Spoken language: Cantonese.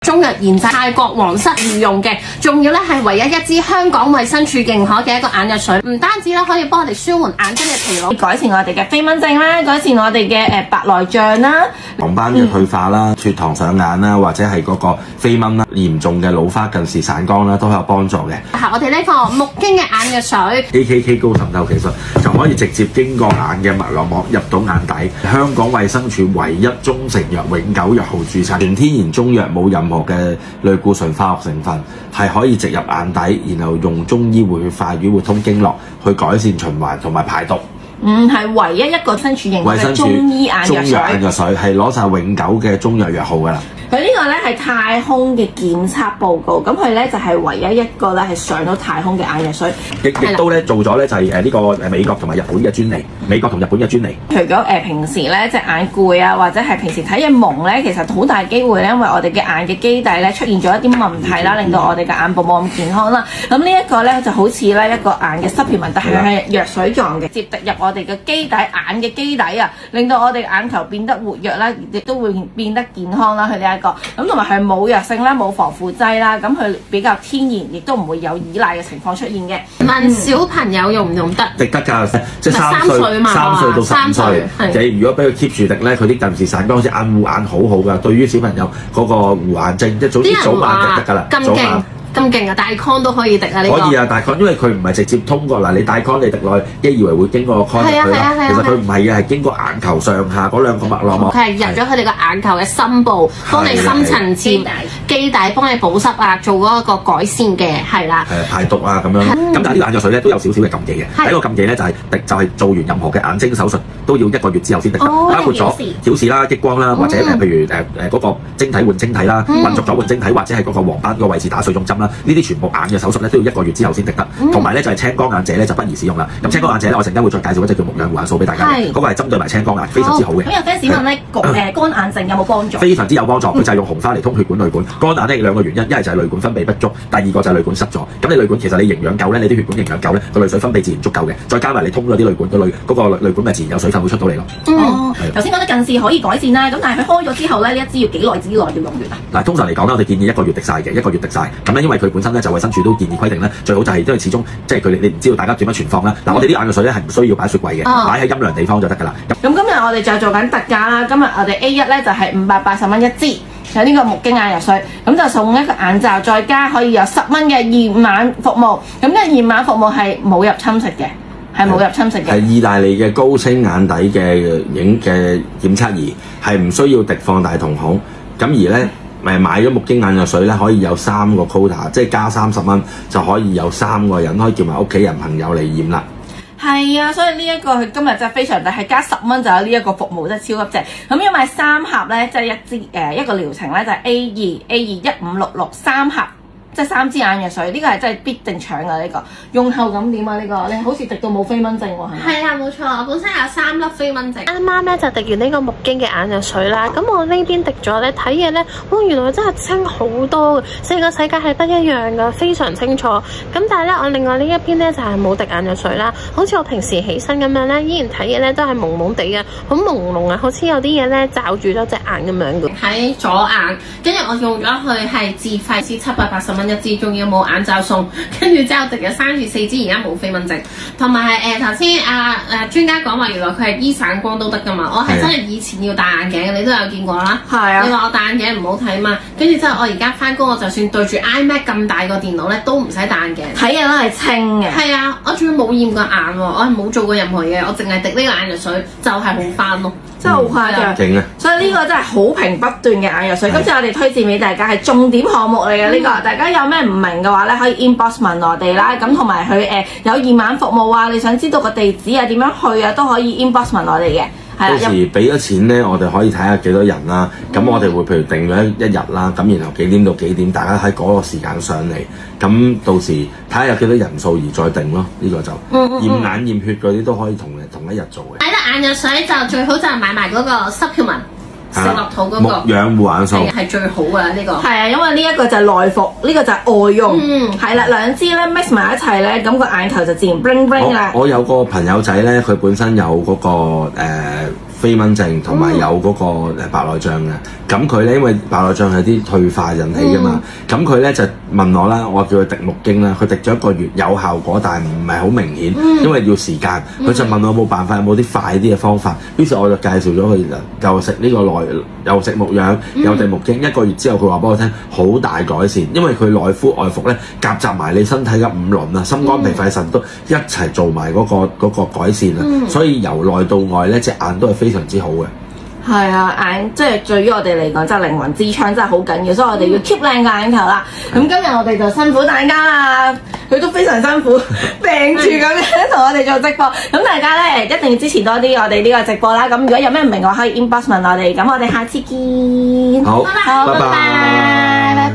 中藥研製，泰國皇室御用嘅，仲要咧係唯一一支香港衛生署認可嘅一個眼藥水，唔單止咧可以幫我哋舒緩眼睛嘅疲勞，改善我哋嘅飛蚊症啦，改善我哋嘅白內障啦，黃斑嘅退化啦、脫糖上眼啦，或者係嗰個飛蚊啦、嚴重嘅老花近視散光啦，都有幫助嘅。我哋呢個木經嘅眼藥水 AKK 高滲透技術就可以直接經過眼嘅脈絡膜入到眼底。香港衛生署唯一中成藥永久藥號註冊，全天然中藥，冇任何嘅類固醇化學成分，係可以植入眼底，然後用中醫活血化瘀、活通經絡去改善循環同埋排毒。係唯一一個身處認嘅中醫眼藥水，係攞晒永久嘅中藥藥號㗎啦。佢呢個咧係太空嘅檢測報告，咁佢咧就係唯一一個咧係上到太空嘅眼藥水，亦都咧做咗咧就係呢個美國同埋日本嘅專利，美國同日本嘅專利。除咗平時咧隻眼攰啊，或者係平時睇嘢蒙咧，其實好大機會咧，因為我哋嘅眼嘅基底咧出現咗一啲問題啦，令到我哋嘅眼部冇咁健康啦。咁呢一個咧就好似咧一個眼嘅supplement，但係藥水狀嘅，直接滴入我哋嘅基底眼嘅基底啊，令到我哋眼球變得活躍啦，亦都會變得健康啦。佢呢一個咁同埋係冇藥性啦，冇防腐劑啦，咁佢比較天然，亦都唔會有依賴嘅情況出現嘅。問小朋友用唔用得？滴得㗎，即係3歲到15歲。你如果俾佢 keep 住滴咧，佢啲近視散光好似眼護眼好好㗎。對於小朋友嗰個護眼症，即係早晚滴得㗎啦。咁勁啊！大康都可以滴啊！呢個可以啊，大康因為佢唔係直接通過嗱，你大康你滴落去，一以為會經過個 con 入去啦，其實佢唔係嘅，係經過眼球上下嗰兩個脈絡膜。佢係入咗佢哋個眼球嘅深部，幫你深層次基底幫你保濕啊，做嗰個改善嘅，係啦。排毒啊咁樣。咁但係呢個眼藥水咧都有少少嘅禁忌嘅。第一個禁忌咧就係做完任何嘅眼睛手術都要1個月之後先滴得，包括咗矯視啦、激光啦，或者譬如嗰個晶體換晶體啦、混濁咗換晶體，或者係嗰個黃斑個位置打水腫針啦。呢啲全部眼嘅手術咧都要1個月之後先滴得，同埋咧就係青光眼者咧就不宜使用啦。咁青光眼者咧，我陣間會再介紹一隻叫牧養護眼素俾大家，嗰個係針對埋青光眼，非常之好嘅。咁有 fans 問咧，乾眼症有冇幫助？非常之有幫助，佢就係用紅花嚟通血管、淚管。乾眼咧2個原因，一係就係淚管分泌不足，第二個就係淚管塞咗。咁你淚管其實你營養夠咧，你啲血管營養夠咧，個淚水分泌自然足夠嘅。再加埋你通咗啲淚管，嗰個淚管咪自然有水分會出到嚟咯。頭先講得近視可以改善啦，咁但係佢開咗之後咧，呢一支要幾耐之內要用完啊？嗱，通常嚟講咧，我哋建議1個月滴晒嘅，1個月滴晒。咁咧，因為佢本身咧就衛生署都建議規定咧，最好就係因為始終即係佢你唔知道大家點樣存放啦。嗱，我哋啲眼藥水咧係唔需要擺雪櫃嘅，擺喺陰涼地方就得㗎啦。咁今日我哋就做緊特價啦，今日我哋 A1 咧就係580蚊一支，有呢個木經眼藥水，咁就送一個眼罩，再加可以有10蚊嘅驗眼服務。咁呢個驗眼服務係冇入侵式嘅。係冇入侵式嘅，係意大利嘅高清眼底嘅檢測儀，係唔需要滴放大瞳孔。咁而咧，買咗木經眼藥水咧，可以有3個 quota， 即係加30蚊就可以有3個人可以叫埋屋企人朋友嚟驗啦。係啊，所以呢一個佢今日真係非常抵，係加10蚊就有呢一個服務，真係超級正。咁要買3盒咧，即係一個療程咧，就係 A2 1566 3盒。即係3支眼藥水，呢個係真係必定搶㗎呢個。用後感點啊？呢個你好似滴到冇飛蚊症喎，係咪？係啊，冇錯，我本身有3粒飛蚊症。啱啱咧就滴完呢個木經嘅眼藥水啦，咁我呢邊滴咗咧睇嘢咧，原來真係清好多嘅，成個世界係不一樣㗎，非常清楚。咁但係咧，我另外呢一邊咧就係冇滴眼藥水啦，好似我平時起身咁樣咧，依然睇嘢咧都係朦朦地嘅，好朦朧啊，好似有啲嘢咧罩住咗隻眼咁樣嘅。喺左眼，跟住我用咗佢係自費至780蚊。1支，仲要冇眼罩送，跟住之後滴咗3至4支，而家冇飛蚊症。同埋頭先專家講話，原來佢係醫散光都得噶嘛。我係真係以前要戴眼鏡，你都有見過啦。係啊。你話我戴眼鏡唔好睇嘛？跟住之後我而家翻工，我就算對住 iMac 咁大個電腦咧，都唔使戴眼鏡。睇嘢都係清嘅。係啊，我仲要冇驗過眼喎，我係冇做過任何嘢，我淨係滴呢個眼藥水就係好翻咯。真係好誇張，所以呢個真係好評不斷嘅眼藥水。今次我哋推薦俾大家係重點項目嚟嘅呢個，大家有咩唔明嘅話咧，可以 inbox 問我哋啦。咁同埋佢有驗眼服務啊，你想知道個地址啊點樣去啊，都可以 inbox 問我哋嘅。到時俾咗錢咧，我哋可以睇下幾多人啦。咁我哋會譬如定咗一日啦，咁然後幾點到幾點，大家喺嗰個時間上嚟。咁到時睇下有幾多人數而再定咯。呢個就驗眼驗血嗰啲都可以同一日做嘅。買得眼藥水就最好就係買埋嗰個 supplement。食落肚嗰個牧養護眼素係最好㗎呢個。係啊，因為呢一個就係內服，呢個就係外用。係啦，兩支咧 mix 埋一齊咧，咁個眼球就自然 bling bling 啦。我有個朋友仔咧，佢本身有嗰個飛蚊症同埋有嗰個白內障嘅。咁佢咧因為白內障係啲退化引起㗎嘛，咁佢咧就問我啦，我叫佢滴木經啦，佢滴咗1個月有效果，但係唔係好明顯，因為要時間。佢就問我有冇辦法，有冇啲快啲嘅方法。於是我就介紹咗佢又食呢個又食牧養，又滴木經。1個月之後，佢話俾我聽好大改善，因為佢內敷外服咧夾雜埋你身體嘅5輪啊，心肝脾肺腎都一齊做埋嗰個改善啊，所以由內到外咧隻眼都係非常之好嘅。係啊，眼即係對於我哋嚟講，真係靈魂之窗，真係好緊要，所以我哋要 keep 靚個眼球啦。咁今日我哋就辛苦大家啦，佢都非常辛苦，病住咁樣同我哋做直播。咁大家咧一定要支持多啲我哋呢個直播啦。咁如果有咩唔明，我可以 inbox 問我哋。咁我哋下次見。好，拜拜。